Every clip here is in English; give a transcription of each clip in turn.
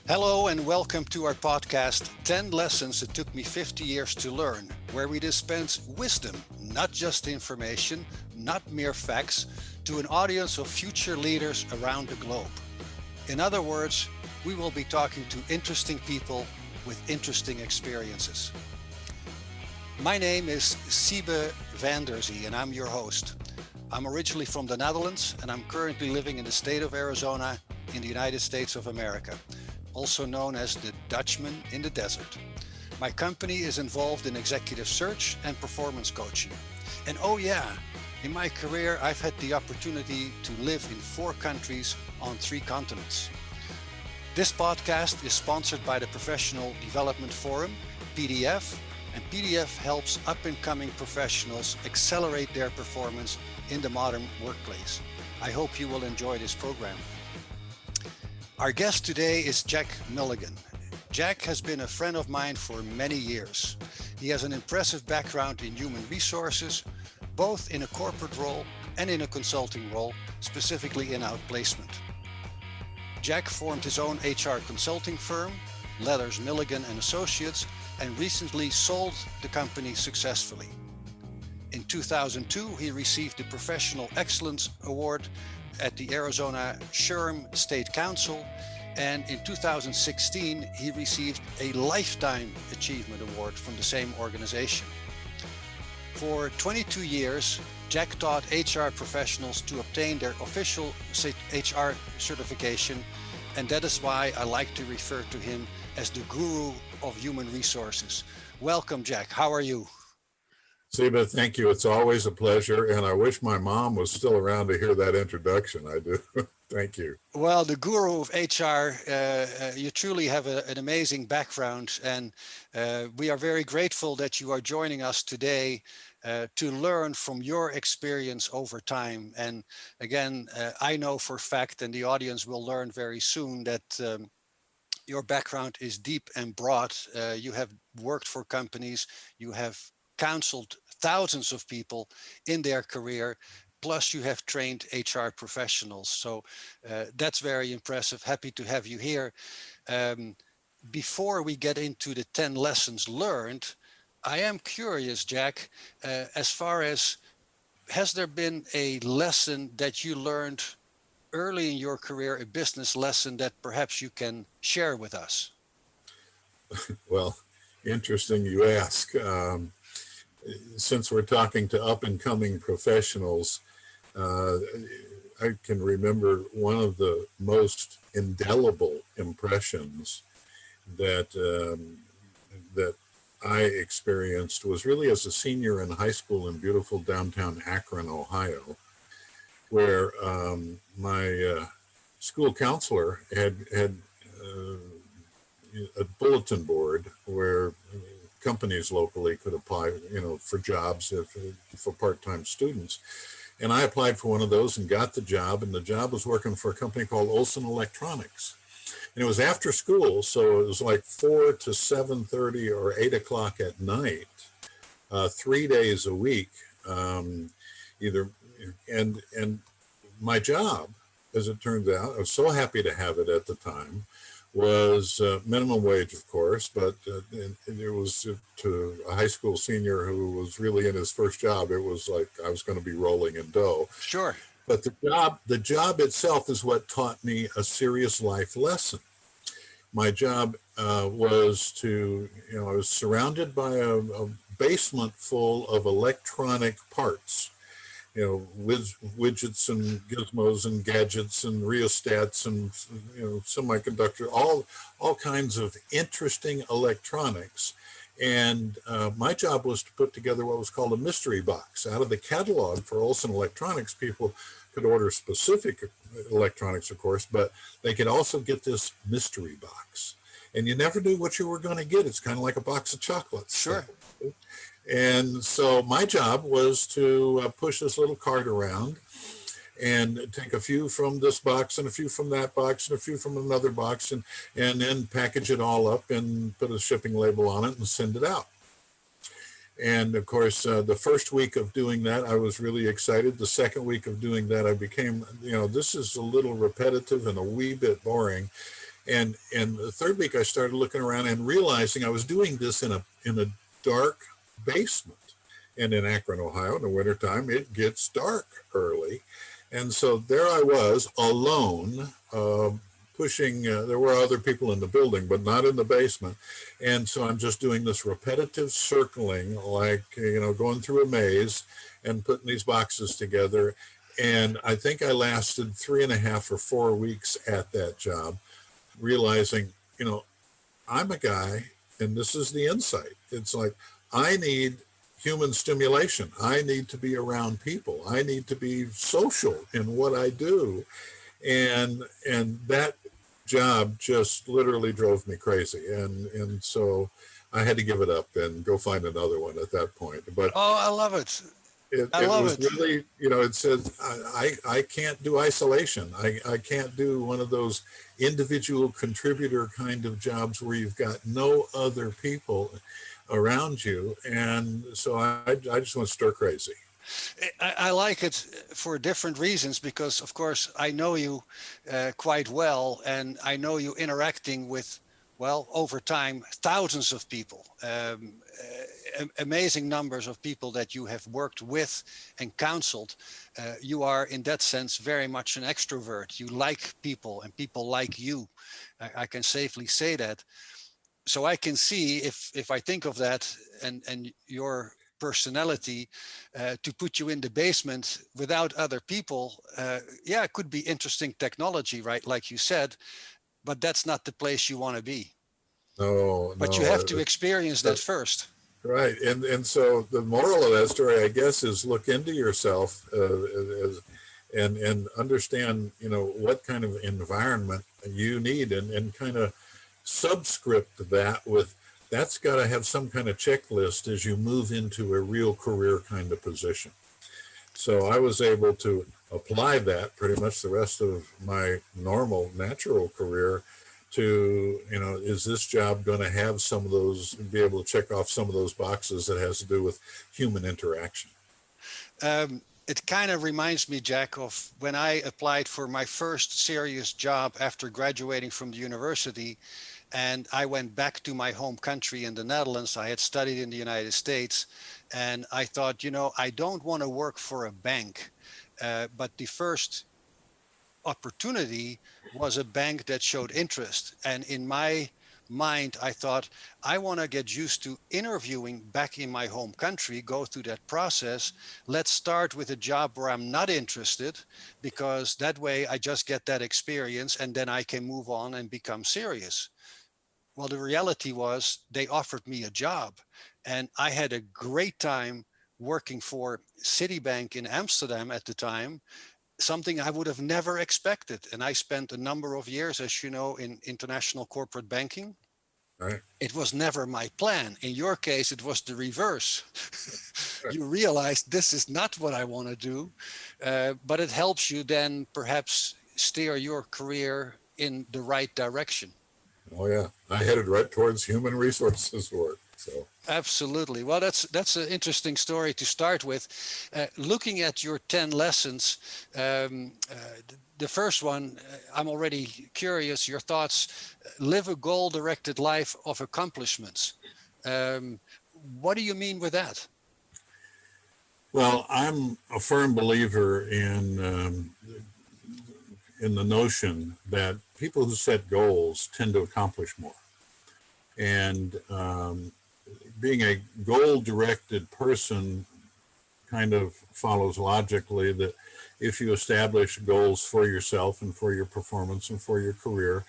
Hello and welcome to our podcast, 10 Lessons It Took Me 50 Years to Learn, where we dispense wisdom, not just information, not mere facts, to an audience of future leaders around the globe. In other words, we will be talking to interesting people with interesting experiences. My name is Siebe van der Zee and I'm your host. I'm originally from the Netherlands and I'm currently living in the state of Arizona in the United States of America, also known as the Dutchman in the desert. My company is involved in executive search and performance coaching. And oh yeah, in my career, I've had the opportunity to live in 4 countries on 3 continents. This podcast is sponsored by the Professional Development Forum, PDF, and PDF helps up-and-coming professionals accelerate their performance in the modern workplace. I hope you will enjoy this program. Our guest today is Jack Milligan. Jack has been a friend of mine for many years. He has an impressive background in human resources, both in a corporate role and in a consulting role, specifically in outplacement. Jack formed his own HR consulting firm, Leathers Milligan and Associates, and recently sold the company successfully. In 2002, he received the Professional Excellence Award at the Arizona SHRM State Council, and in 2016 he received a Lifetime Achievement Award from the same organization. For 22 years, Jack taught HR professionals to obtain their official HR certification, and that is why I like to refer to him as the guru of human resources. Welcome, Jack. How are you? Siba, thank you. It's always a pleasure, and I wish my mom was still around to hear that introduction. I do. Thank you. Well, the guru of HR, you truly have an amazing background, and we are very grateful that you are joining us today to learn from your experience over time. And again, I know for a fact, and the audience will learn very soon, that your background is deep and broad. You have worked for companies, you have counseled thousands of people in their career, plus you have trained HR professionals. So that's very impressive. Happy to have you here. Before we get into the 10 lessons learned, I am curious, Jack, as far as, has there been a lesson that you learned early in your career, a business lesson that perhaps you can share with us? Well, interesting you ask. Since we're talking to up-and-coming professionals, I can remember one of the most indelible impressions that that I experienced was really as a senior in high school in beautiful downtown Akron, Ohio, where my school counselor had a bulletin board where companies locally could apply, for jobs for part-time students. And I applied for one of those and got the job. And the job was working for a company called Olson Electronics. And it was after school, so it was like 4 to 7:30 or 8 o'clock at night, 3 days a week, either. And my job, as it turns out, I was so happy to have it at the time, was minimum wage, of course, but it was to a high school senior who was really in his first job. It was like I was going to be rolling in dough. Sure. But the job itself is what taught me a serious life lesson. My job was to, I was surrounded by a basement full of electronic parts. Widgets and gizmos and gadgets and rheostats and semiconductor, all kinds of interesting electronics. And my job was to put together what was called a mystery box. Out of the catalog for Olson Electronics, people could order specific electronics, of course, but they could also get this mystery box. And you never knew what you were going to get. It's kind of like a box of chocolates. Sure. And so my job was to push this little cart around and take a few from this box and a few from that box and a few from another box and then package it all up and put a shipping label on it and send it out. And of course, the first week of doing that, I was really excited. The second week of doing that, I became, this is a little repetitive and a wee bit boring. And the third week I started looking around and realizing I was doing this in a dark basement. And in Akron, Ohio, in the wintertime, it gets dark early. And so there I was alone, pushing, there were other people in the building, but not in the basement. And so I'm just doing this repetitive circling, like, going through a maze and putting these boxes together. And I think I lasted 3.5 or 4 weeks at that job, realizing, I'm a guy, and this is the insight. It's like, I need human stimulation. I need to be around people. I need to be social in what I do. And that job just literally drove me crazy. And so I had to give it up and go find another one at that point. But Oh, I love it. it I love was it. really, it said, I can't do isolation. I can't do one of those individual contributor kind of jobs where you've got no other people around you. And so I just went stir crazy. I like it for different reasons because, of course, I know you quite well, and I know you interacting with, well, over time, thousands of people, amazing numbers of people that you have worked with and counseled. You are, in that sense, very much an extrovert. You like people, and people like you. I can safely say that. So I can see, if I think of that and your personality, to put you in the basement without other people, it could be interesting technology, right? Like you said, but that's not the place you want to be. No, But you no. have to experience that first. Right. And so the moral of that story, I guess, is look into yourself and understand, what kind of environment you need, and kind of subscript that with, that's got to have some kind of checklist as you move into a real career kind of position. So I was able to apply that pretty much the rest of my normal, natural career to, is this job going to have some of those, be able to check off some of those boxes that has to do with human interaction? It kind of reminds me, Jack, of when I applied for my first serious job after graduating from the university. And I went back to my home country in the Netherlands. I had studied in the United States. And I thought, I don't want to work for a bank. But the first opportunity was a bank that showed interest. And in my mind, I thought, I want to get used to interviewing back in my home country, go through that process. Let's start with a job where I'm not interested, because that way I just get that experience and then I can move on and become serious. Well, the reality was they offered me a job, and I had a great time working for Citibank in Amsterdam at the time, something I would have never expected. And I spent a number of years, as you know, in international corporate banking. Right. It was never my plan. In your case, it was the reverse. You realized this is not what I want to do, but it helps you then perhaps steer your career in the right direction. Oh yeah, I headed right towards human resources work. So Absolutely. Well, that's an interesting story to start with. Looking at your 10 lessons, the first one, I'm already curious, your thoughts. Live a goal-directed life of accomplishments. What do you mean with that? well, I'm a firm believer in the notion that people who set goals tend to accomplish more. And being a goal-directed person kind of follows logically that if you establish goals for yourself and for your performance and for your career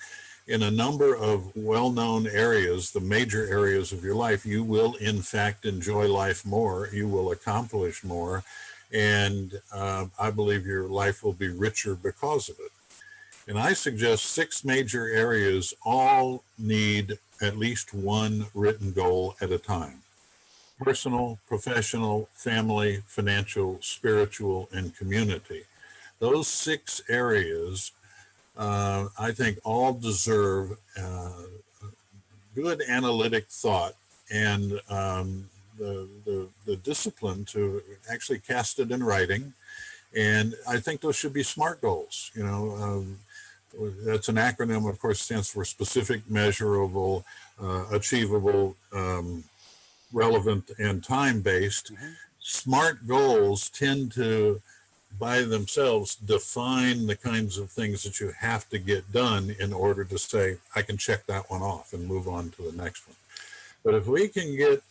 in a number of well-known areas, the major areas of your life, you will in fact enjoy life more, you will accomplish more, and I believe your life will be richer because of it. And I suggest 6 major areas all need at least one written goal at a time: personal, professional, family, financial, spiritual, and community. Those 6 areas, I think, all deserve good analytic thought and the discipline to actually cast it in writing. And I think those should be SMART goals. That's an acronym, of course, stands for specific, measurable, achievable, relevant, and time-based. Hmm. SMART goals tend to, by themselves, define the kinds of things that you have to get done in order to say, I can check that one off and move on to the next one. But if we can get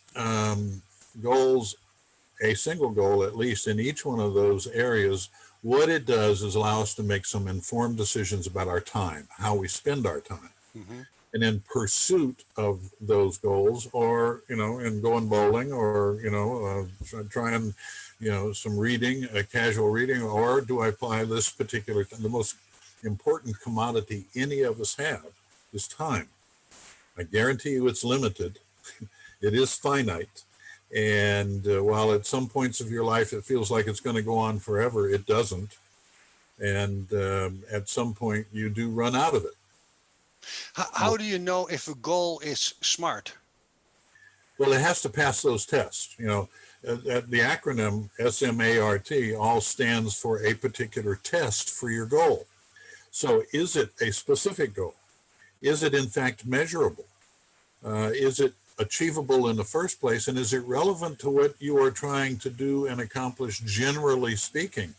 goals, a single goal at least in each one of those areas, what it does is allow us to make some informed decisions about our time, how we spend our time. Hmm. And in pursuit of those goals, or, in going bowling, or, trying, some reading, casual reading, or do I apply this particular, the most important commodity any of us have is time. I guarantee you it's limited. It is finite. And while at some points of your life it feels like it's going to go on forever, it doesn't. And at some point you do run out of it. How do you know if a goal is SMART? Well, it has to pass those tests. The acronym SMART all stands for a particular test for your goal. So is it a specific goal? Is it in fact measurable? Is it achievable in the first place? And is it relevant to what you are trying to do and accomplish, generally speaking?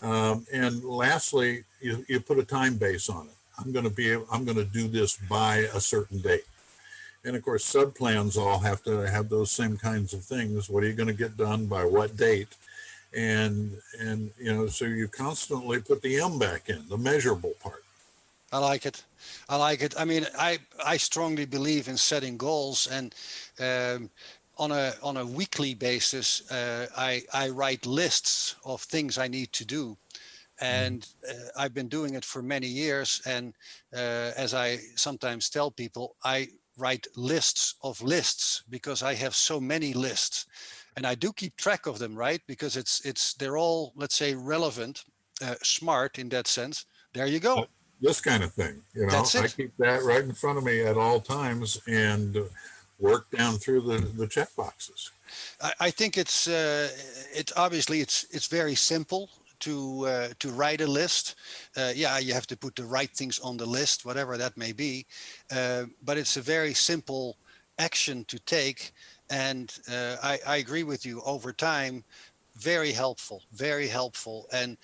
And lastly, you put a time base on it. I'm going to do this by a certain date. And of course, subplans all have to have those same kinds of things. What are you going to get done by what date? And so you constantly put the M back in, the measurable part. I like it. I like it. I mean, I strongly believe in setting goals, and on a weekly basis, I write lists of things I need to do. And I've been doing it for many years. And as I sometimes tell people, I write lists of lists because I have so many lists, and I do keep track of them, right? Because they're all, let's say, relevant, SMART in that sense. There you go. This kind of thing, That's it. I keep that right in front of me at all times and work down through the check boxes. I think it's obviously it's very simple to write a list. Yeah, you have to put the right things on the list, whatever that may be. But it's a very simple action to take. And I agree with you. Over time, very helpful, very helpful. And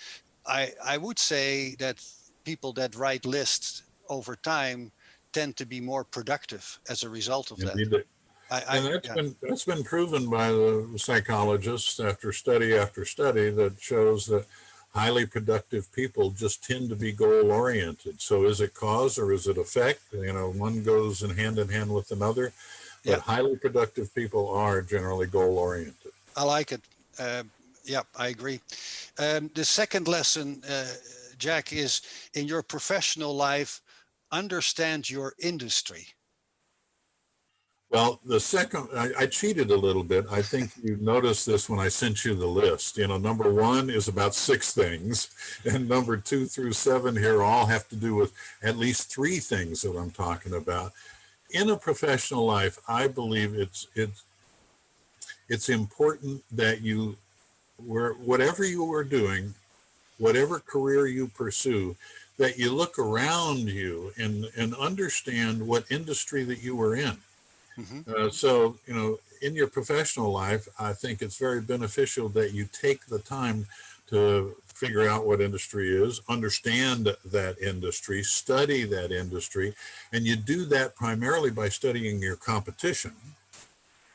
I would say that people that write lists over time tend to be more productive as a result of that. Indeed. And that's been proven by the psychologists after study that shows that highly productive people just tend to be goal oriented. So is it cause or is it effect? One goes in hand with another, but highly productive people are generally goal oriented. I like it. Yeah, I agree. The second lesson, Jack, is in your professional life, understand your industry. Well, the second, I cheated a little bit. I think you noticed this when I sent you the list. Number 1 is about 6 things, and number 2 through 7 here all have to do with at least 3 things that I'm talking about. In a professional life, I believe it's important that whatever you are doing, whatever career you pursue, that you look around you and understand what industry that you are in. Mm-hmm. So, in your professional life, I think it's very beneficial that you take the time to figure out what industry is, understand that industry, study that industry, and you do that primarily by studying your competition.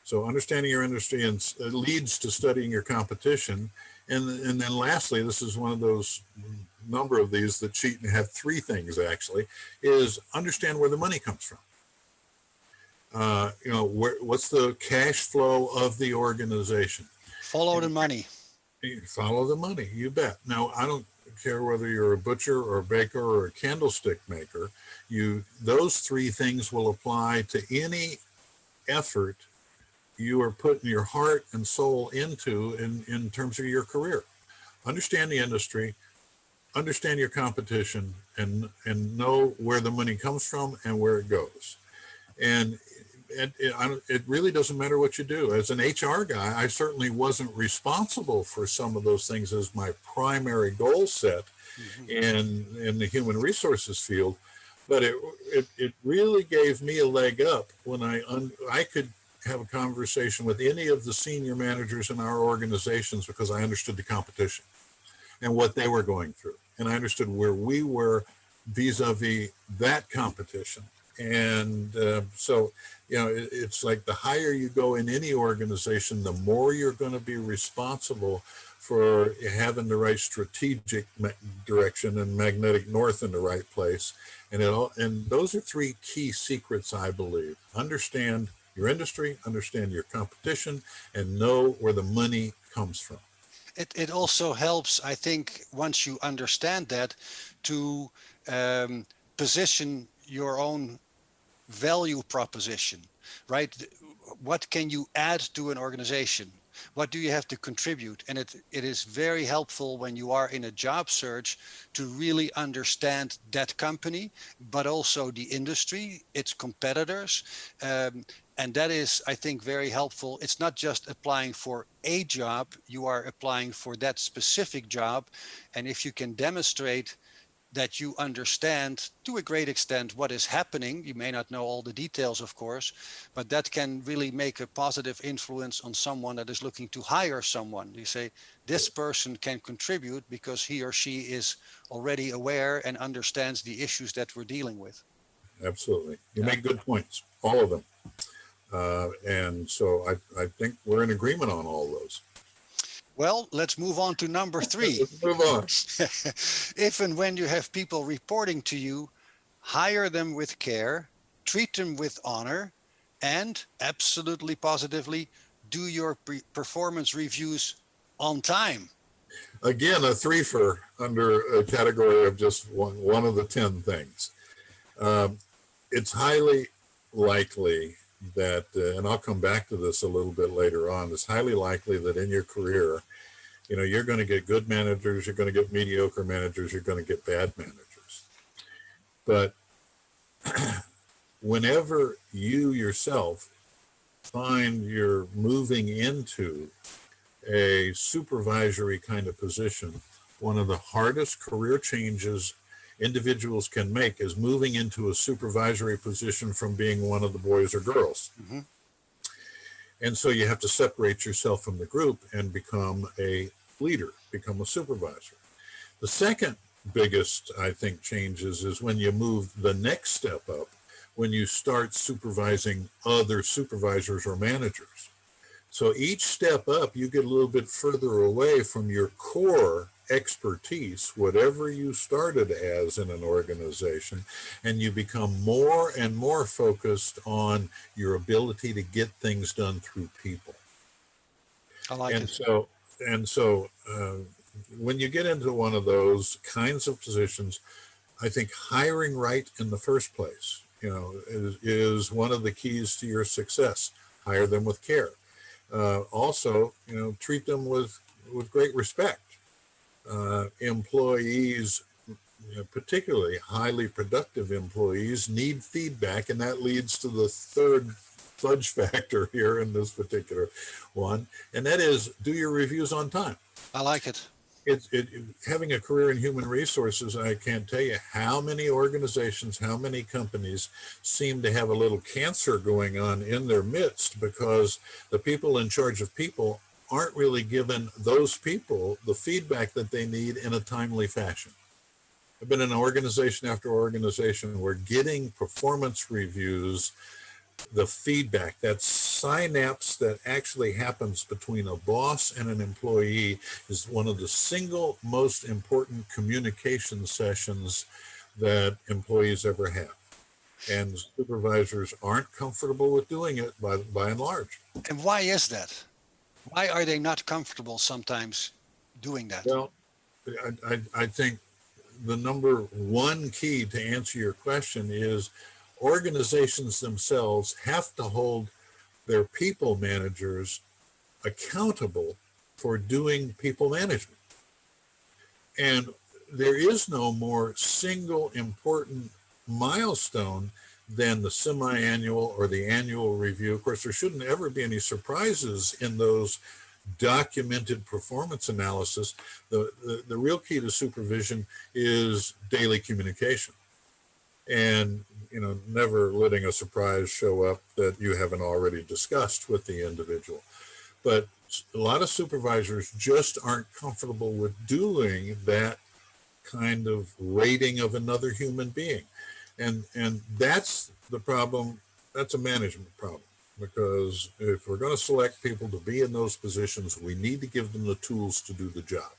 So understanding your industry leads to studying your competition. And then lastly, this is one of those number of these that cheat and have 3 things actually, is understand where the money comes from. What's the cash flow of the organization? Follow the money. Follow the money, you bet. Now, I don't care whether you're a butcher or a baker or a candlestick maker. Those 3 things will apply to any effort you are putting your heart and soul into in terms of your career. Understand the industry, understand your competition, and know where the money comes from and where it goes. And it really doesn't matter what you do. As an HR guy, I certainly wasn't responsible for some of those things as my primary goal set Mhm. in the human resources field, but it really gave me a leg up when I could have a conversation with any of the senior managers in our organizations because I understood the competition and what they were going through, and I understood where we were vis-a-vis that competition. And so, it's like the higher you go in any organization, the more you're going to be responsible for having the right strategic direction and magnetic north in the right place. And those are three key secrets, I believe. Understand your industry, understand your competition, and know where the money comes from. It also helps, I think, once you understand that, to position your own value proposition, right? What can you add to an organization? What do you have to contribute? And it is very helpful when you are in a job search to really understand that company, but also the industry, its competitors. And that is, I think, very helpful. It's not just applying for a job, you are applying for that specific job. And if you can demonstrate that you understand to a great extent what is happening. You may not know all the details, of course, but that can really make a positive influence on someone that is looking to hire someone. You say, this person can contribute because he or she is already aware and understands the issues that we're dealing with. Absolutely. You Yeah. make good points, all of them. And so I think we're in agreement on all those. Well, let's move on to number 3. Let's move on. If and when you have people reporting to you, hire them with care, treat them with honor, and absolutely positively do your performance reviews on time. Again, a threefer under a category of just one of the 10 things. It's highly likely that, and I'll come back to this a little bit later on, it's highly likely that in your career, you're going to get good managers, you're going to get mediocre managers, you're going to get bad managers. But whenever you yourself find you're moving into a supervisory kind of position, one of the hardest career changes individuals can make is moving into a supervisory position from being one of the boys or girls. Mm-hmm. And so you have to separate yourself from the group and become a leader, become a supervisor. The second biggest, I think, changes is when you move the next step up, when you start supervising other supervisors or managers. So each step up, you get a little bit further away from your core expertise, whatever you started as in an organization, and you become more and more focused on your ability to get things done through people. I like And it. so when you get into one of those kinds of positions, I think hiring right in the first place, is one of the keys to your success. Hire them with care. Also, treat them with great respect. Employees, particularly highly productive employees, need feedback, and that leads to the third fudge factor here in this particular one, and that is do your reviews on time. I like it. Having a career in human resources, I can't tell you how many organizations, how many companies seem to have a little cancer going on in their midst because the people in charge of people aren't really giving those people the feedback that they need in a timely fashion. I've been in organization after organization where getting performance reviews, the feedback, that synapse that actually happens between a boss and an employee is one of the single most important communication sessions that employees ever have. And supervisors aren't comfortable with doing it by and large. And why is that? Why are they not comfortable sometimes doing that? Well, I think the number one key to answer your question is organizations themselves have to hold their people managers accountable for doing people management. And there is no more single important milestone than the semi-annual or the annual review. Of course, there shouldn't ever be any surprises in those documented performance analysis. The real key to supervision is daily communication, and never letting a surprise show up that you haven't already discussed with the individual. But a lot of supervisors just aren't comfortable with doing that kind of rating of another human being. And that's the problem. That's a management problem, because if we're going to select people to be in those positions, we need to give them the tools to do the job.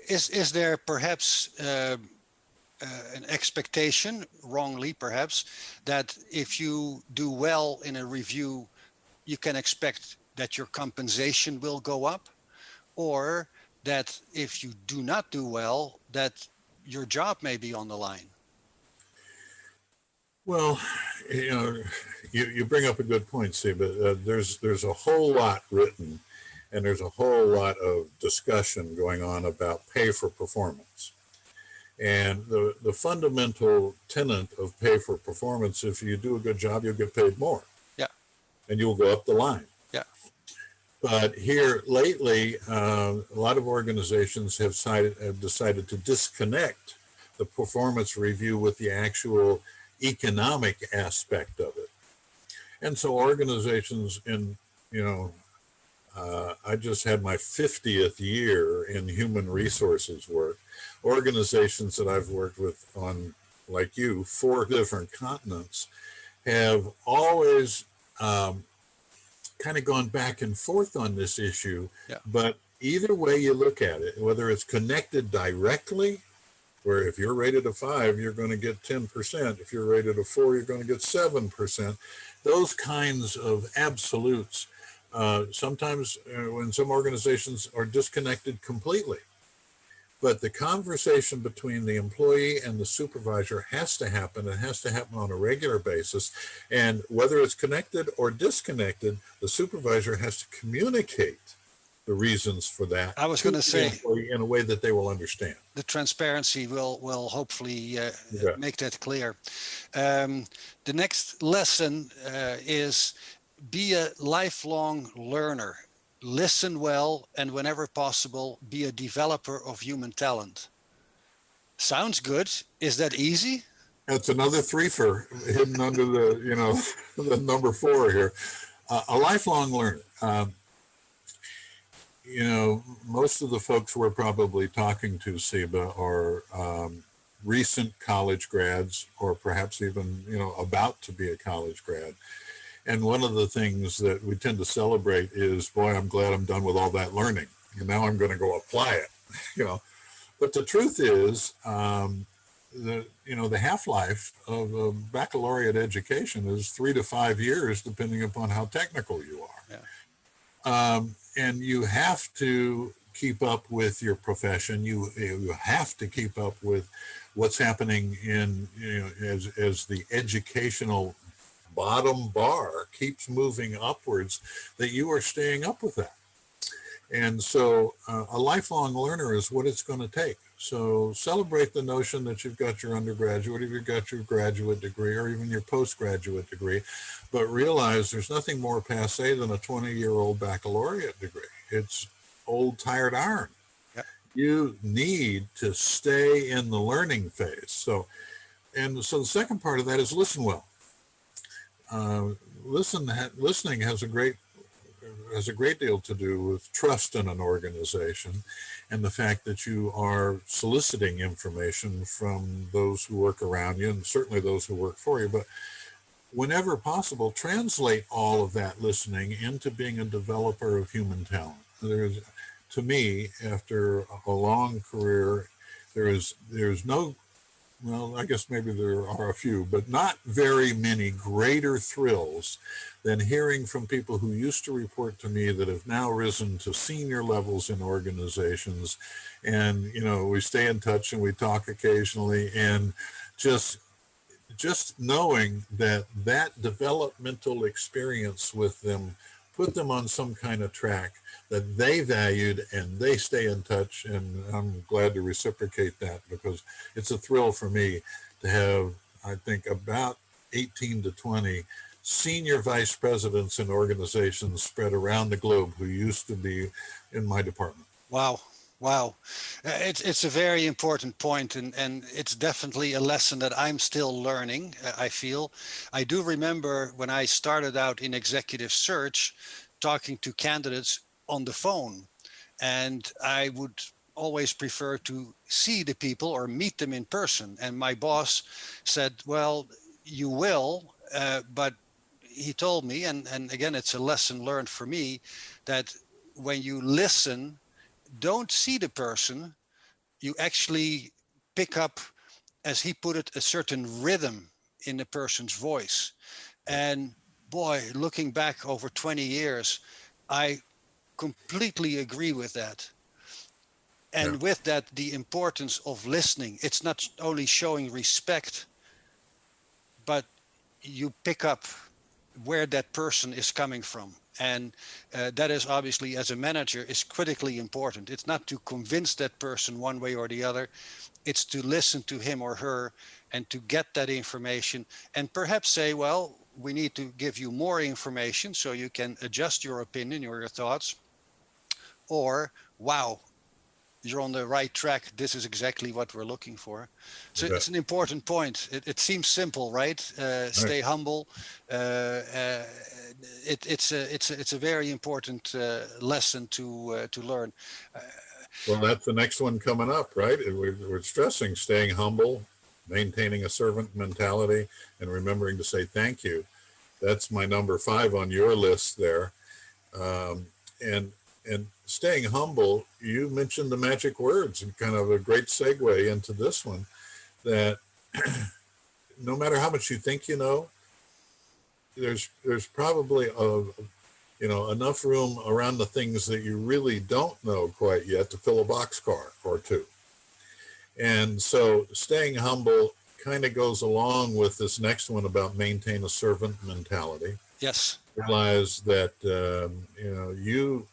Is there perhaps an expectation, wrongly perhaps, that if you do well in a review, you can expect that your compensation will go up, or that if you do not do well, that your job may be on the line? Well, you bring up a good point, Steve, but there's a whole lot written, and there's a whole lot of discussion going on about pay for performance. And the fundamental tenet of pay for performance, if you do a good job, you'll get paid more. Yeah. And you'll go up the line. Yeah. But here lately, a lot of organizations have decided to disconnect the performance review with the actual economic aspect of it. And so organizations I just had my 50th year in human resources work. Organizations that I've worked with on, like you, 4 different continents, have always kind of gone back and forth on this issue. Yeah. But either way you look at it, whether it's connected directly, where if you're rated a 5, you're going to get 10%. If you're rated a 4, you're going to get 7%. Those kinds of absolutes, sometimes when some organizations are disconnected completely. But the conversation between the employee and the supervisor has to happen. It has to happen on a regular basis. And whether it's connected or disconnected, the supervisor has to communicate the reasons for that. I was going to say, in a way that they will understand. The transparency will hopefully make that clear. The next lesson is be a lifelong learner. Listen well, and whenever possible, be a developer of human talent. Sounds good. Is that easy? That's another threefer hidden under the, the number 4 here. A lifelong learner. Most of the folks we're probably talking to, Seba, are recent college grads, or perhaps even, about to be a college grad. And one of the things that we tend to celebrate is, boy, I'm glad I'm done with all that learning. And now I'm going to go apply it, But the truth is, the half-life of a baccalaureate education is 3 to 5 years, depending upon how technical you are. Yeah. And you have to keep up with your profession. You have to keep up with what's happening in, as the educational bottom bar keeps moving upwards, that you are staying up with that. And so a lifelong learner is what it's going to take. So celebrate the notion that you've got your undergraduate, or you've got your graduate degree, or even your postgraduate degree, but realize there's nothing more passé than a 20-year-old baccalaureate degree. It's old, tired iron. Yep. You need to stay in the learning phase. So the second part of that is listen well. Listening has a great deal to do with trust in an organization, and the fact that you are soliciting information from those who work around you, and certainly those who work for you. But whenever possible, translate all of that listening into being a developer of human talent. To me, after a long career, there's no, well, I guess maybe there are a few, but not very many greater thrills than hearing from people who used to report to me that have now risen to senior levels in organizations. And, we stay in touch and we talk occasionally, and just knowing that developmental experience with them put them on some kind of track that they valued, and they stay in touch. And I'm glad to reciprocate that, because it's a thrill for me to have, I think, about 18 to 20 senior vice presidents in organizations spread around the globe who used to be in my department. Wow. Wow. It's a very important point, and it's definitely a lesson that I'm still learning, I feel. I do remember when I started out in executive search, talking to candidates on the phone, and I would always prefer to see the people or meet them in person. And my boss said, well, you will, but he told me, and again, it's a lesson learned for me, that when you listen, don't see the person, you actually pick up, as he put it, a certain rhythm in the person's voice. And boy, looking back over 20 years, I completely agree with that. Yeah. And with that, the importance of listening. It's not only showing respect, but you pick up where that person is coming from. And that is obviously, as a manager, is critically important. It's not to convince that person one way or the other. It's to listen to him or her and to get that information and perhaps say, well, we need to give you more information so you can adjust your opinion or your thoughts. Or, wow, you're on the right track. This is exactly what we're looking for. So it's an important point. It seems simple, right? Stay humble. It's a very important lesson to learn. Well, that's the next one coming up, right? We're stressing staying humble, maintaining a servant mentality, and remembering to say thank you. That's my number 5 on your list there. And staying humble, you mentioned the magic words, and kind of a great segue into this one, that no matter how much you think you know, there's probably enough room around the things that you really don't know quite yet to fill a boxcar or two. And so staying humble kind of goes along with this next one about maintain a servant mentality. Yes. Realize that you,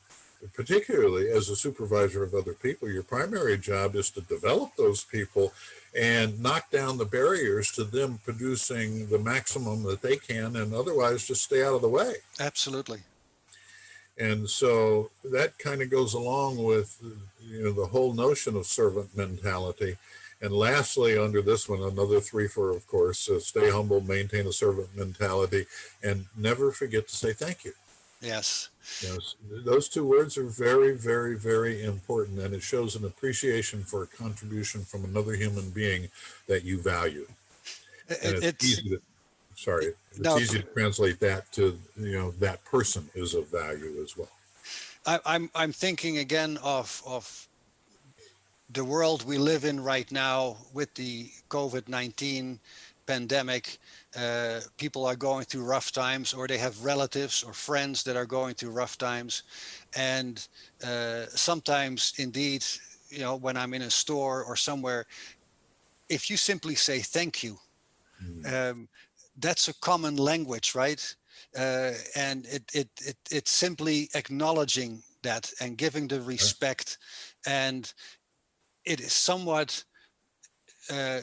particularly as a supervisor of other people, your primary job is to develop those people and knock down the barriers to them producing the maximum that they can, and otherwise just stay out of the way. Absolutely. And so that kind of goes along with the whole notion of servant mentality. And lastly, under this one, another 3 for, of course, stay humble, maintain a servant mentality, and never forget to say thank you. Yes. Yes, those 2 words are very, very, very important, and it shows an appreciation for a contribution from another human being that you value. And it's easy to, sorry, it's easy to translate that to, that person is of value as well. I'm thinking again of the world we live in right now with the COVID-19 pandemic. People are going through rough times, or they have relatives or friends that are going through rough times. And sometimes indeed, when I'm in a store or somewhere, if you simply say thank you, that's a common language, right? And it's simply acknowledging that and giving the respect. And it is somewhat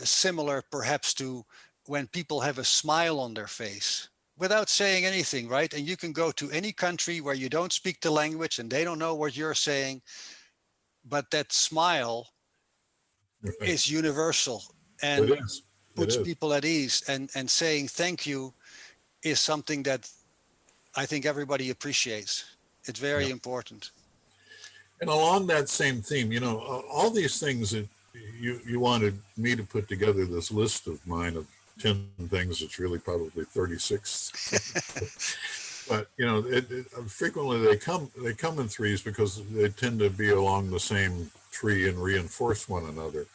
similar perhaps to when people have a smile on their face without saying anything, right? And you can go to any country where you don't speak the language and they don't know what you're saying, but that smile is universal and puts people at ease. And saying thank you is something that I think everybody appreciates. It's very important. And along that same theme, all these things that you wanted me to put together this list of mine of 10 things. It's really probably 36. But frequently they come in threes because they tend to be along the same tree and reinforce one another.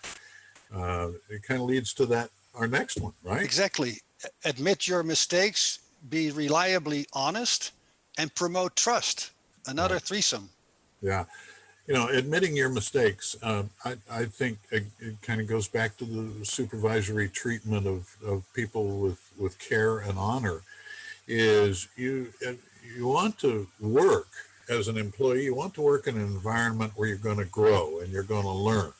It kind of leads to that, our next one, right? Exactly. Admit your mistakes, be reliably honest, and promote trust. Another threesome. Yeah. Admitting your mistakes, I think it kind of goes back to the supervisory treatment of people with care and honor. Is you want to work as an employee, you want to work in an environment where you're going to grow and you're going to learn.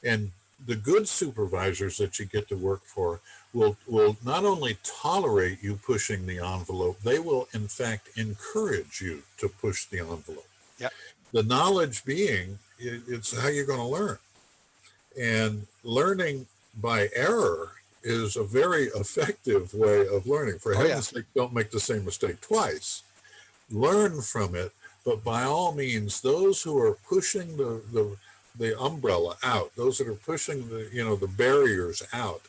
And the good supervisors that you get to work for will not only tolerate you pushing the envelope, they will in fact encourage you to push the envelope. Yeah. The knowledge being, it's how you're going to learn. And learning by error is a very effective way of learning. For heaven's sake, don't make the same mistake twice. Learn from it, but by all means, those who are pushing the umbrella out, those that are pushing the barriers out,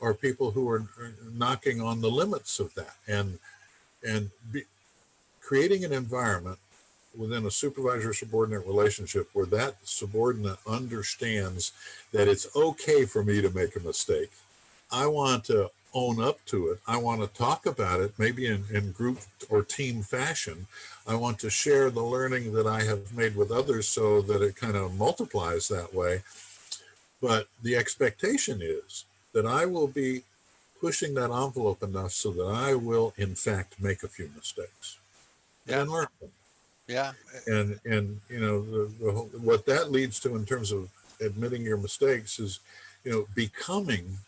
are people who are knocking on the limits of that, and creating an environment within a supervisor subordinate relationship where that subordinate understands that it's okay for me to make a mistake. I want to own up to it. I want to talk about it, maybe in group or team fashion. I want to share the learning that I have made with others so that it kind of multiplies that way. But the expectation is that I will be pushing that envelope enough so that I will, in fact, make a few mistakes and learn from them. Yeah. And what that leads to in terms of admitting your mistakes is, becoming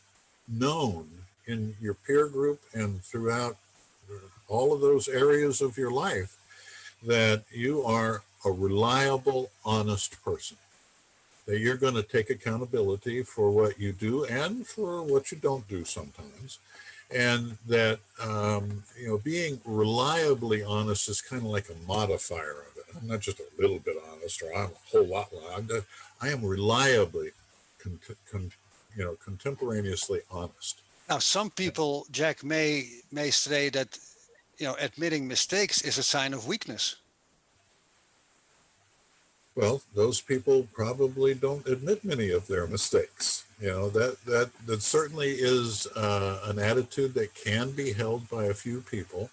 known in your peer group and throughout all of those areas of your life that you are a reliable, honest person, that you're going to take accountability for what you do and for what you don't do sometimes. And that, being reliably honest is kind of like a modifier of it. I'm not just a little bit honest, or I'm a whole lot. I am reliably, contemporaneously honest. Now, some people, Jack, may say that, admitting mistakes is a sign of weakness. Well, those people probably don't admit many of their mistakes. That certainly is an attitude that can be held by a few people.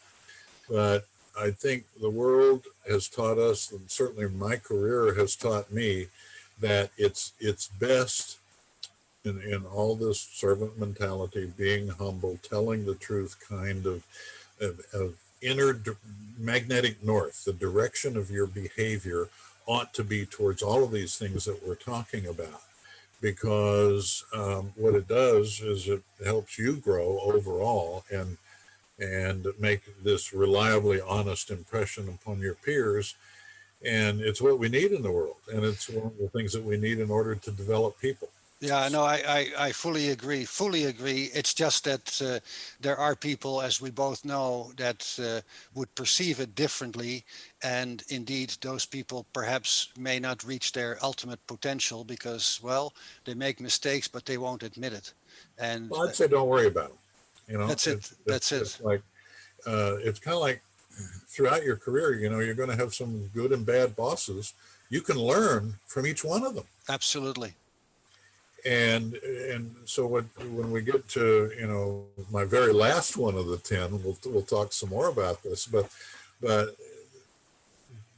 But I think the world has taught us, and certainly my career has taught me, that it's best in all this servant mentality, being humble, telling the truth, kind of inner magnetic north, the direction of your behavior ought to be towards all of these things that we're talking about, because what it does is it helps you grow overall and make this reliably honest impression upon your peers. And it's what we need in the world, and it's one of the things that we need in order to develop people. Yeah, no, I fully agree. It's just that there are people, as we both know, that would perceive it differently. And indeed, those people perhaps may not reach their ultimate potential because, well, they make mistakes, but they won't admit it. And well, I'd say don't worry about them. That's it. It's like, it's kind of like throughout your career, you're going to have some good and bad bosses. You can learn from each one of them. Absolutely. And so when we get to my very last one of the 10, we'll talk some more about this. But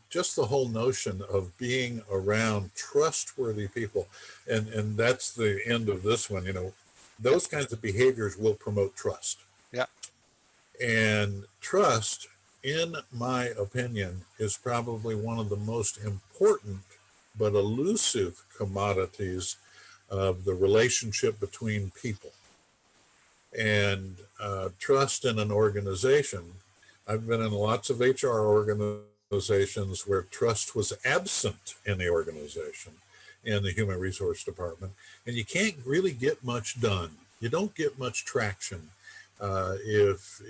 just the whole notion of being around trustworthy people, and that's the end of this one. Those kinds of behaviors will promote trust. Yeah. And trust, in my opinion, is probably one of the most important but elusive commodities of the relationship between people. And trust in an organization. I've been in lots of HR organizations where trust was absent in the organization, in the human resource department, and you can't really get much done. You don't get much traction if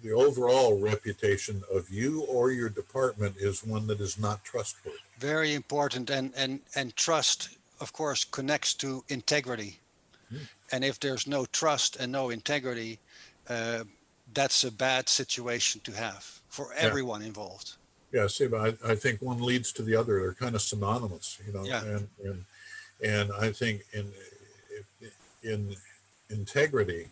the overall reputation of you or your department is one that is not trustworthy. Very important, and trust, of course, connects to integrity. And if there's no trust and no integrity, that's a bad situation to have for everyone involved. Yeah, see, but I think one leads to the other. They're kind of synonymous, Yeah. And I think in integrity,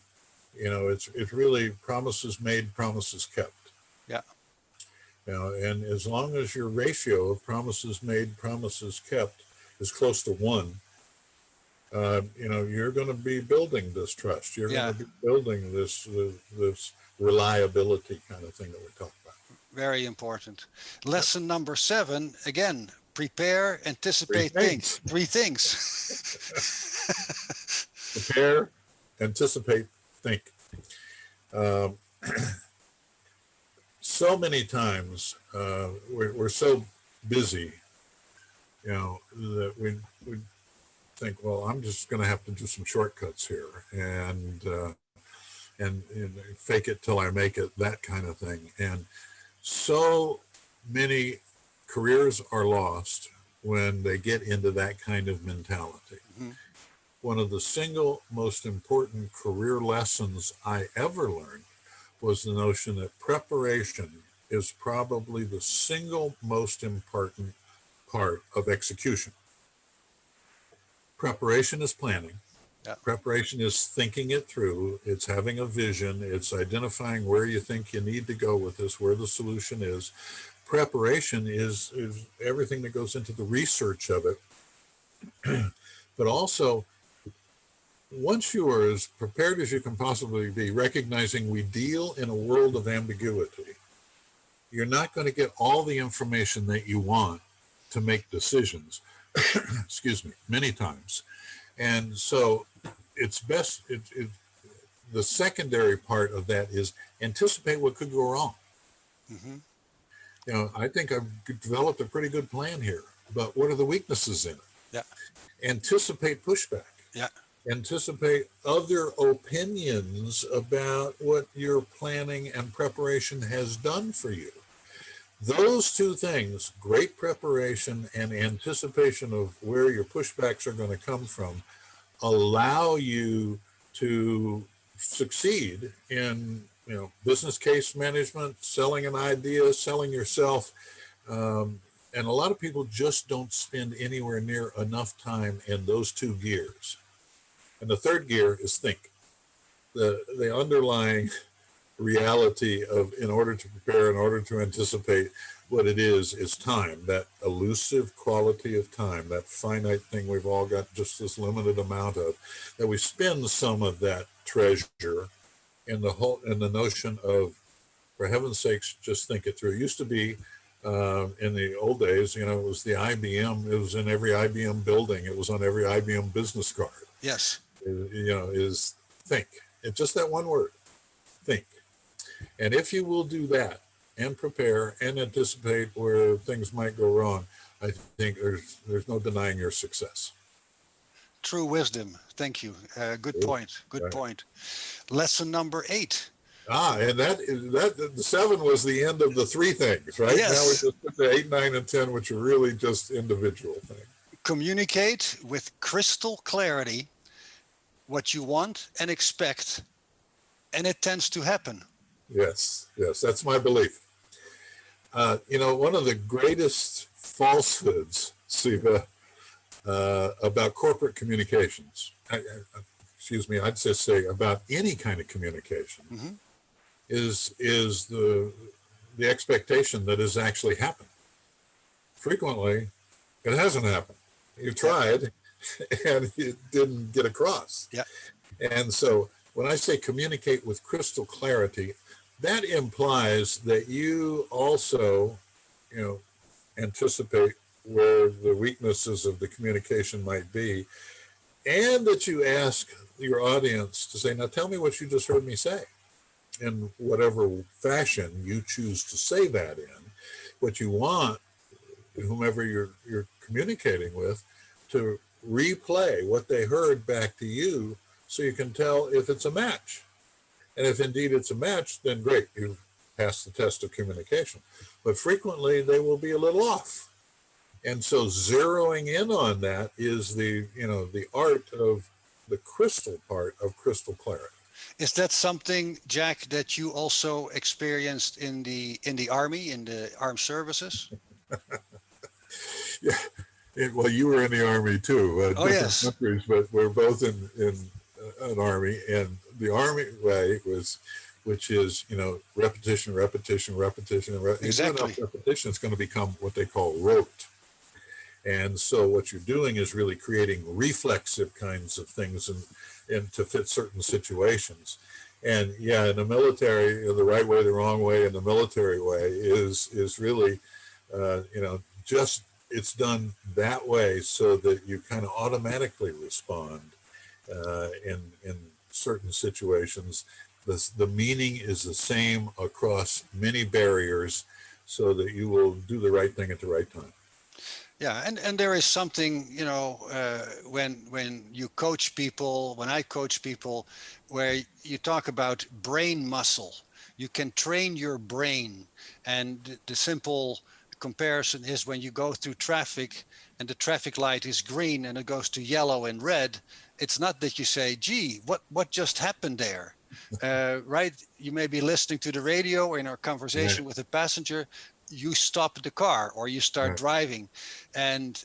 it's really promises made, promises kept. Yeah. And as long as your ratio of promises made, promises kept is close to 1, you're going to be building this trust. You're going to be building this reliability kind of thing that we talked about. Very important. Lesson number 7, again, Prepare, anticipate, think. Three things. Prepare, anticipate, think. Um, so many times we're so busy, that we think, well, I'm just going to have to do some shortcuts here and fake it till I make it, that kind of thing. And so many careers are lost when they get into that kind of mentality. Mm-hmm. One of the single most important career lessons I ever learned was the notion that preparation is probably the single most important part of execution. Preparation is planning. Yeah. Preparation is thinking it through. It's having a vision. It's identifying where you think you need to go with this, where the solution is. Preparation is everything that goes into the research of it. But also, once you are as prepared as you can possibly be, recognizing we deal in a world of ambiguity, you're not going to get all the information that you want to make decisions, excuse me, many times. And so it's best, the secondary part of that is anticipate what could go wrong. Mm-hmm. I think I've developed a pretty good plan here, but what are the weaknesses in it? Yeah. Anticipate pushback. Yeah. Anticipate other opinions about what your planning and preparation has done for you. Those two things, great preparation and anticipation of where your pushbacks are going to come from, allow you to succeed in business case management, selling an idea, selling yourself. And a lot of people just don't spend anywhere near enough time in those two gears. And the third gear is think. The underlying reality of, in order to prepare, in order to anticipate what it is time, that elusive quality of time, that finite thing we've all got just this limited amount of, that we spend some of that treasure in the notion of, for heaven's sakes, just think it through. It used to be in the old days, it was the IBM, it was in every IBM building, it was on every IBM business card. Yes. Is think. It's just that one word, think. And if you will do that and prepare and anticipate where things might go wrong, I think there's no denying your success. True wisdom. Thank you. Good point. Good point. Lesson number 8. And that the 7 was the end of the 3 things, right? Yes. Now we just put the 8, 9, and 10, which are really just individual things. Communicate with crystal clarity what you want and expect, and it tends to happen. Yes, that's my belief. One of the greatest falsehoods, Siva, about corporate communications, I'd just say about any kind of communication, mm-hmm. is the expectation that has actually happened. Frequently, it hasn't happened. You tried, and it didn't get across. Yeah. And so when I say communicate with crystal clarity, that implies that you also, anticipate where the weaknesses of the communication might be, and that you ask your audience to say, now tell me what you just heard me say, in whatever fashion you choose to say that in. What you want, whomever you're communicating with, to replay what they heard back to you so you can tell if it's a match. And if indeed it's a match, then great, you've passed the test of communication. But frequently they will be a little off. And so zeroing in on that is the art of the crystal part of crystal clarity. Is that something, Jack, that you also experienced in the Army, in the armed services? Yeah. Well, you were in the Army too, different countries, but we're both in an Army, and the Army way which is, repetition. Exactly. Enough repetition is going to become what they call rote. And so what you're doing is really creating reflexive kinds of things and to fit certain situations. And yeah, in the military, the right way, the wrong way, and the military way is really, just it's done that way so that you kind of automatically respond in certain situations. The meaning is the same across many barriers, so that you will do the right thing at the right time. Yeah, and there is something, when you coach people, when I coach people, where you talk about brain muscle. You can train your brain, and the simple comparison is when you go through traffic and the traffic light is green and it goes to yellow and red. It's not that you say, "Gee, what just happened there?" Right? You may be listening to the radio or in our Right, conversation with a passenger. You stop the car or you start right, driving, and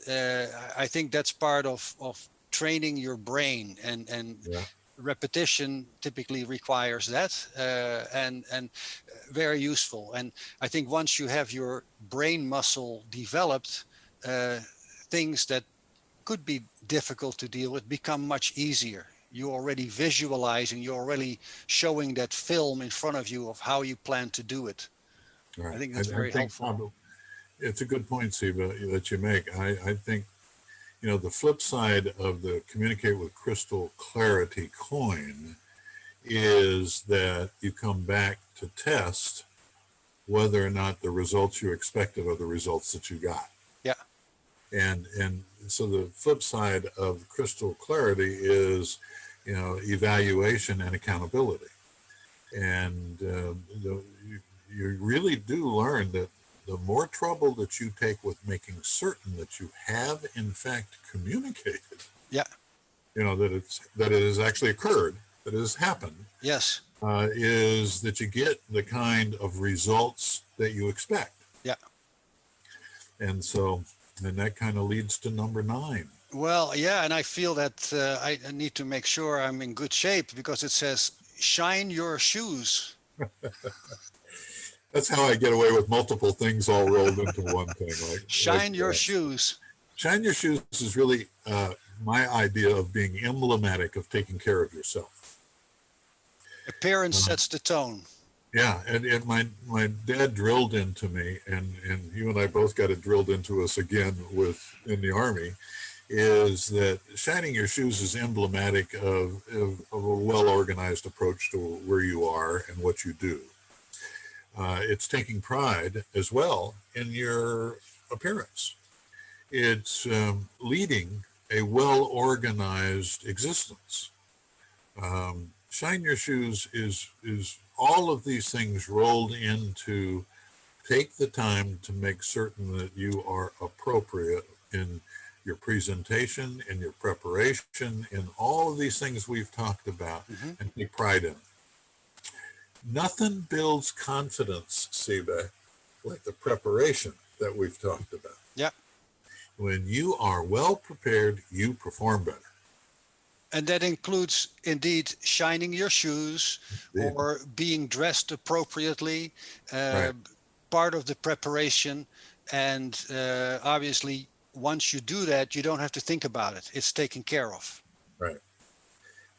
I think that's part of training your brain, and yeah, repetition typically requires that, and very useful. And I think once you have your brain muscle developed, uh, things that could be difficult to deal with become much easier. You're already visualizing, you're already showing that film in front of you of how you plan to do it. I right. think that's I very think helpful. probably it's a good point, Siba, that you make. I think, the flip side of the communicate with crystal clarity coin is that you come back to test whether or not the results you expected are the results that you got. Yeah. And so the flip side of crystal clarity is, evaluation and accountability. And you really do learn that the more trouble that you take with making certain that you have in fact communicated, Yeah. that it has actually occurred, that it has happened, Yes. is that you get the kind of results that you expect. Yeah. And so, and that kind of leads to number 9. Well, yeah, and I feel that I need to make sure I'm in good shape because it says shine your shoes. That's how I get away with multiple things all rolled into one thing. Like Shine your shoes. shine your shoes is really my idea of being emblematic of taking care of yourself. Appearance Uh, sets the tone. yeah, and my dad drilled into me, and you and I both got it drilled into us again in the Army, is that shining your shoes is emblematic of a well-organized approach to where you are and what you do. It's taking pride as well in your appearance. It's leading a well-organized existence. Shine your shoes is all of these things rolled into take the time to make certain that you are appropriate in your presentation, in your preparation, in all of these things we've talked about, Hmm. and take pride in. Nothing builds confidence, Seba, like the preparation that we've talked about. Yeah. When you are well prepared, you perform better. And that includes indeed shining your shoes Indeed. or being dressed appropriately, Right, part of the preparation. And obviously, once you do that, you don't have to think about it. It's taken care of. right.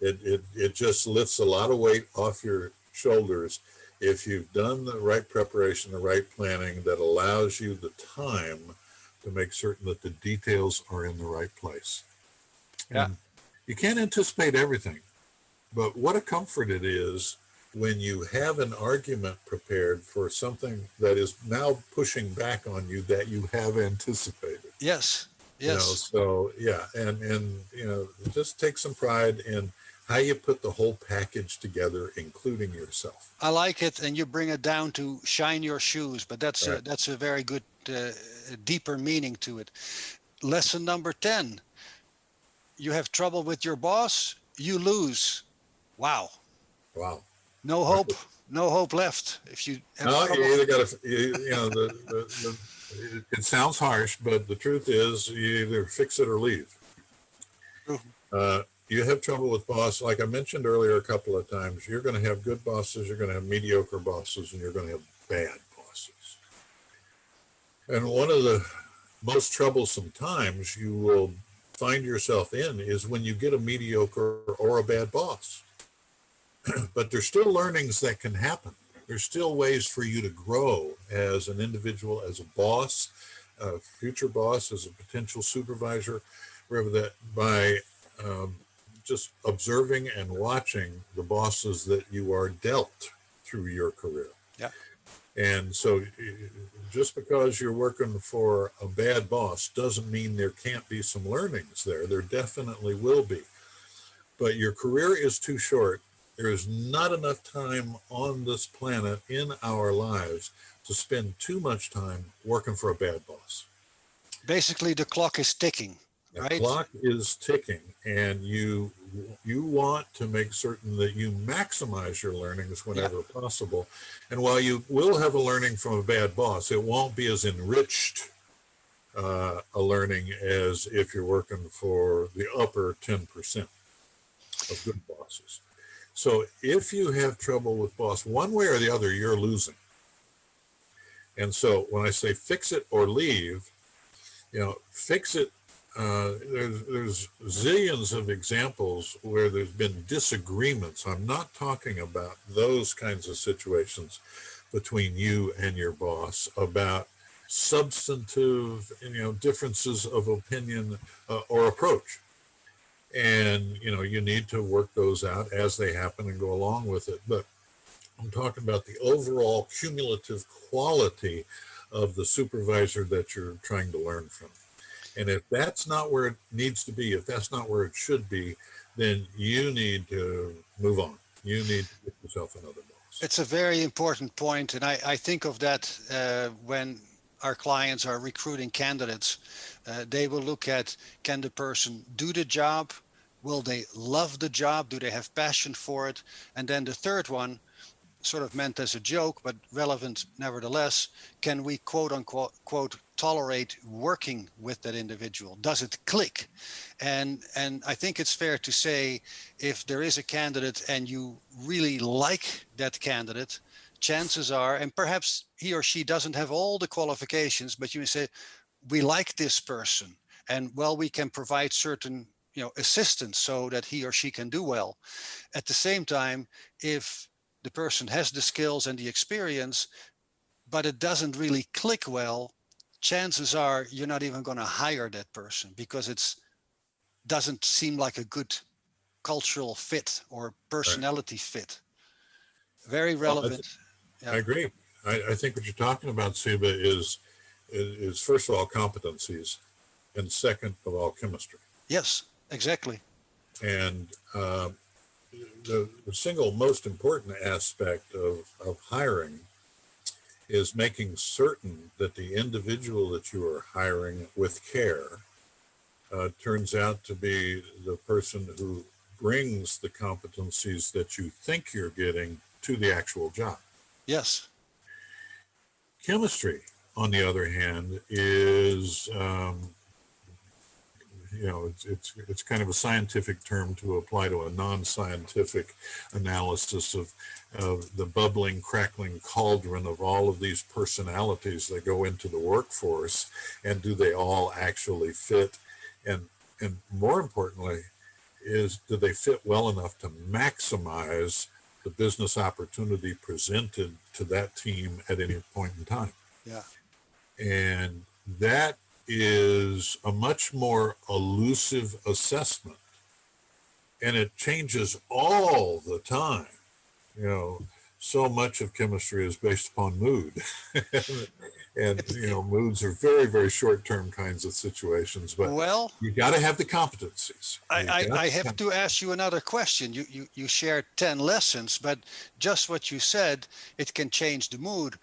It just lifts a lot of weight off your shoulders if you've done the right preparation, the right planning that allows you the time to make certain that the details are in the right place. Yeah. And you can't anticipate everything, but what a comfort it is when you have an argument prepared for something that is now pushing back on you that you have anticipated. Yes. Yes. So yeah, and just take some pride in how you put the whole package together, including yourself. I like it, and you bring it down to shine your shoes, but Right. that's a very good, deeper meaning to it. Lesson number 10: you have trouble with your boss, you lose. Wow, Wow. no hope, no hope left. If you have No, you trouble, either got to, it sounds harsh, but the truth is you either fix it or leave. You have trouble with boss, like I mentioned earlier a couple of times, you're going to have good bosses, you're going to have mediocre bosses, and you're going to have bad bosses. And one of the most troublesome times you will find yourself in is when you get a mediocre or a bad boss. But there's still learnings that can happen. There's still ways for you to grow as an individual, as a boss, a future boss, as a potential supervisor, wherever that, by just observing and watching the bosses that you are dealt through your career. Yeah. And so just because you're working for a bad boss doesn't mean there can't be some learnings there. There definitely will be. But your career is too short. There is not enough time on this planet in our lives to spend too much time working for a bad boss. Basically, the clock is ticking, The right? clock is ticking, and you want to make certain that you maximize your learnings whenever possible. And while you will have a learning from a bad boss, it won't be as enriched a learning as if you're working for the upper 10% of good bosses. So if you have trouble with boss, one way or the other, you're losing. And so when I say fix it or leave, fix it. There's zillions of examples where there's been disagreements. I'm not talking about those kinds of situations between you and your boss about substantive, differences of opinion or approach. And, you need to work those out as they happen and go along with it. But I'm talking about the overall cumulative quality of the supervisor that you're trying to learn from. And if that's not where it needs to be, if that's not where it should be, then you need to move on. You need to get yourself another boss. It's a very important point, and I think of that when our clients are recruiting candidates. They will look at, can the person do the job? Will they love the job? Do they have passion for it? And then the third one, sort of meant as a joke, but relevant nevertheless, can we quote unquote tolerate working with that individual? Does it click? And I think it's fair to say, if there is a candidate and you really like that candidate, chances are, and perhaps he or she doesn't have all the qualifications, but you say, we like this person, and well, we can provide certain assistance so that he or she can do well. At the same time, if the person has the skills and the experience, but it doesn't really click well, chances are you're not even going to hire that person because it doesn't seem like a good cultural fit or personality fit. Very relevant. I agree. I think what you're talking about, Siba, is first of all competencies, and second of all chemistry. Yes, exactly. And the single most important aspect of hiring is making certain that the individual that you are hiring with care turns out to be the person who brings the competencies that you think you're getting to the actual job. Yes. Chemistry, on the other hand, is it's kind of a scientific term to apply to a non-scientific analysis of the bubbling, crackling cauldron of all of these personalities that go into the workforce, and do they all actually fit? And more importantly, do they fit well enough to maximize the business opportunity presented to that team at any point in time? Yeah. And that is a much more elusive assessment, and it changes all the time. So much of chemistry is based upon mood. and moods are very, very short-term kinds of situations, but you got to have the competencies. I have to ask you another question. You shared 10 lessons, but just what you said, it can change the mood.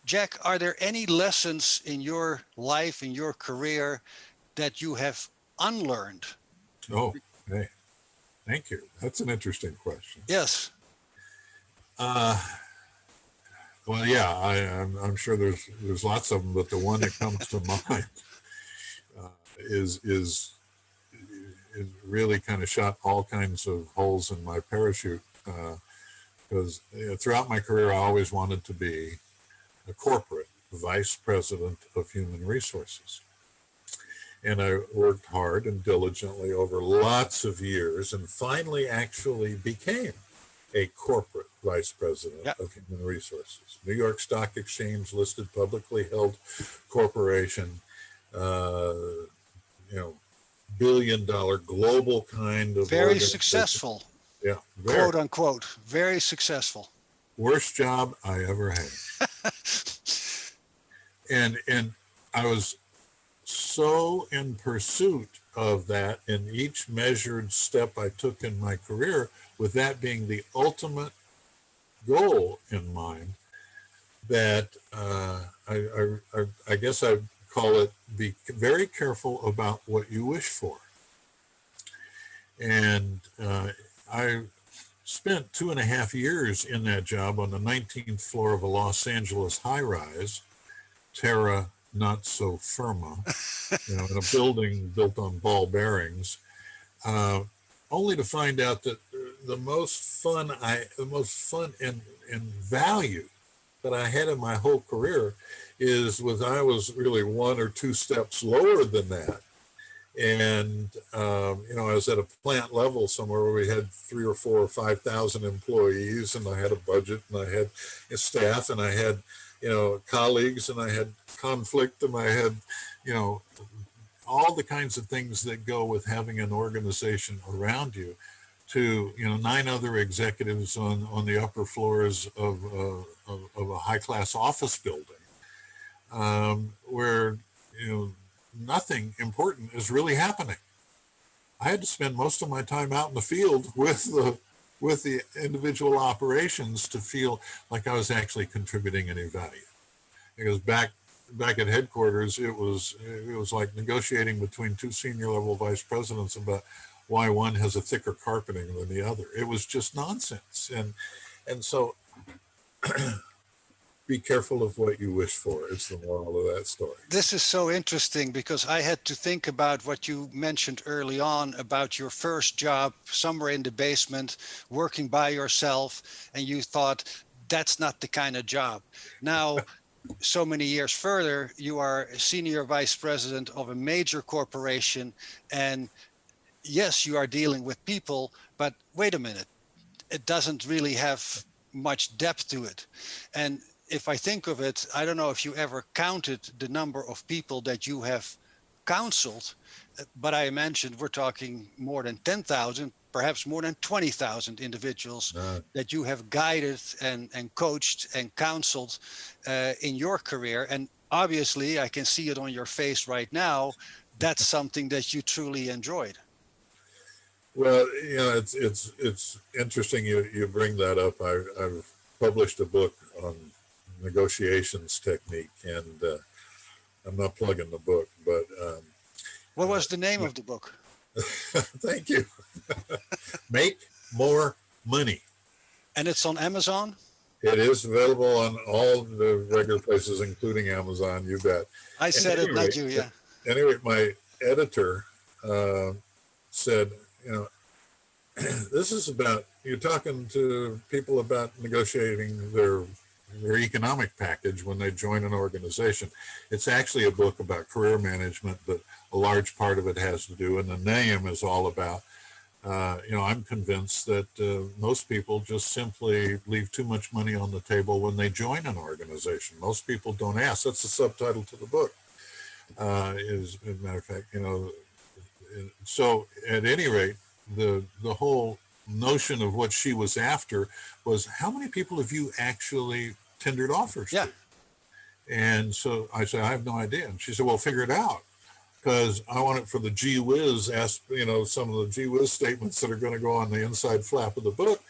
Jack, are there any lessons in your life, in your career, that you have unlearned? Oh, hey, thank you. That's an interesting question. Yes. Well, yeah, I'm sure there's lots of them, but the one that comes to mind is really kind of shot all kinds of holes in my parachute, because throughout my career, I always wanted to be a corporate vice president of human resources. And I worked hard and diligently over lots of years, and finally actually became a corporate vice president Yeah. of human resources. New York Stock Exchange listed, publicly held corporation, uh, you know, billion-dollar global kind of Very organization. successful, Yeah, very. quote unquote, very successful. Worst job I ever had. And I was so in pursuit of that in each measured step I took in my career, with that being the ultimate goal in mind, that I guess I'd call it, be very careful about what you wish for. And I spent 2.5 years in that job on the 19th floor of a Los Angeles high-rise, terra not so firma, in a building built on ball bearings, only to find out that the most fun and value that I had in my whole career I was really 1 or 2 steps lower than that. And, I was at a plant level somewhere where we had 3 or 4 or 5,000 employees, and I had a budget, and I had a staff, and I had, colleagues, and I had conflict, and I had, all the kinds of things that go with having an organization around you, to, 9 other executives on the upper floors of a high-class office building, where, nothing important is really happening. I had to spend most of my time out in the field with the individual operations to feel like I was actually contributing any value. Because back at headquarters, it was like negotiating between 2 senior level vice presidents about why one has a thicker carpeting than the other. It was just nonsense. And so be careful of what you wish for is the moral of that story. This is so interesting, because I had to think about what you mentioned early on about your first job somewhere in the basement, working by yourself, and you thought that's not the kind of job. Now, so many years further, you are a senior vice president of a major corporation, and yes, you are dealing with people, but wait a minute, it doesn't really have much depth to it. And if I think of it, I don't know if you ever counted the number of people that you have counseled, but I mentioned we're talking more than 10,000, perhaps more than 20,000 individuals that you have guided and coached and counseled in your career. And obviously, I can see it on your face right now. That's something that you truly enjoyed. Well, it's interesting you bring that up. I've published a book on negotiations technique, and I'm not plugging the book, but what was the name of the book? Thank you. Make More Money. And it's on Amazon? It is available on all the regular places, including Amazon, you bet. I said it, not you, yeah. Anyway, my editor said, this is about, you're talking to people about negotiating their economic package when they join an organization. It's actually a book about career management, but a large part of it has to do, and the name is all about, I'm convinced that most people just simply leave too much money on the table when they join an organization. Most people don't ask. That's the subtitle to the book, as a matter of fact, so at any rate, the whole notion of what she was after was, how many people have you actually tendered offers to? And so I said, I have no idea. And she said, well, figure it out, because I want it for the gee whiz, some of the gee whiz statements that are going to go on the inside flap of the book.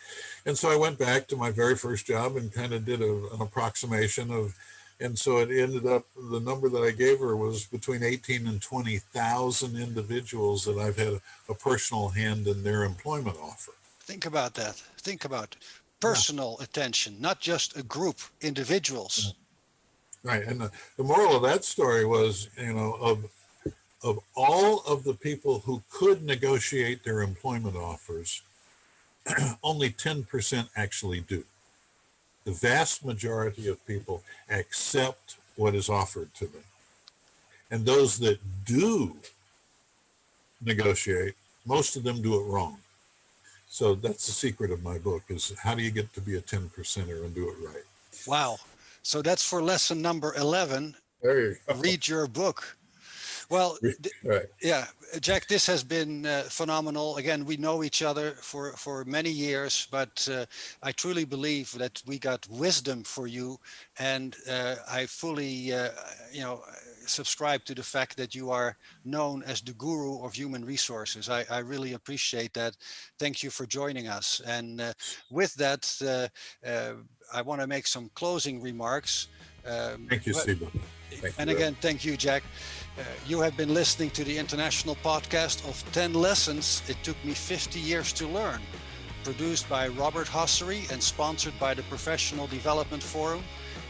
And so I went back to my very first job and kind of did an approximation of, and so it ended up, the number that I gave her was between 18 and 20,000 individuals that I've had a personal hand in their employment offer. Think about that. Think about personal attention, not just a group, individuals. Right. And the moral of that story was, of all of the people who could negotiate their employment offers, only 10% actually do. The vast majority of people accept what is offered to them. And those that do negotiate, most of them do it wrong. So that's the secret of my book, is how do you get to be a 10 percenter and do it right? Wow. So that's for lesson number 11. There you go. Read your book. Well, Right. yeah, Jack, this has been phenomenal. Again, we know each other for many years, but I truly believe that we got wisdom for you, and I fully, subscribe to the fact that you are known as the guru of human resources. I really appreciate that. Thank you for joining us. And with that, I want to make some closing remarks. Thank you, Siba. And again, thank you, Jack. You have been listening to the international podcast of 10 Lessons It Took Me 50 Years to Learn, produced by Robert Hossery and sponsored by the Professional Development Forum,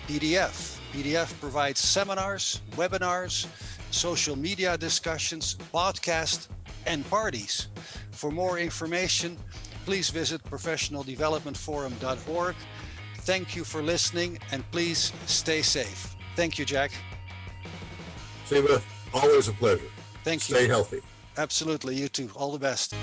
PDF. PDF provides seminars, webinars, social media discussions, podcasts, and parties. For more information, please visit professionaldevelopmentforum.org. Thank you for listening, and please stay safe. Thank you, Jack. Siba, always a pleasure. Thank you. Stay healthy. Absolutely. You too. All the best.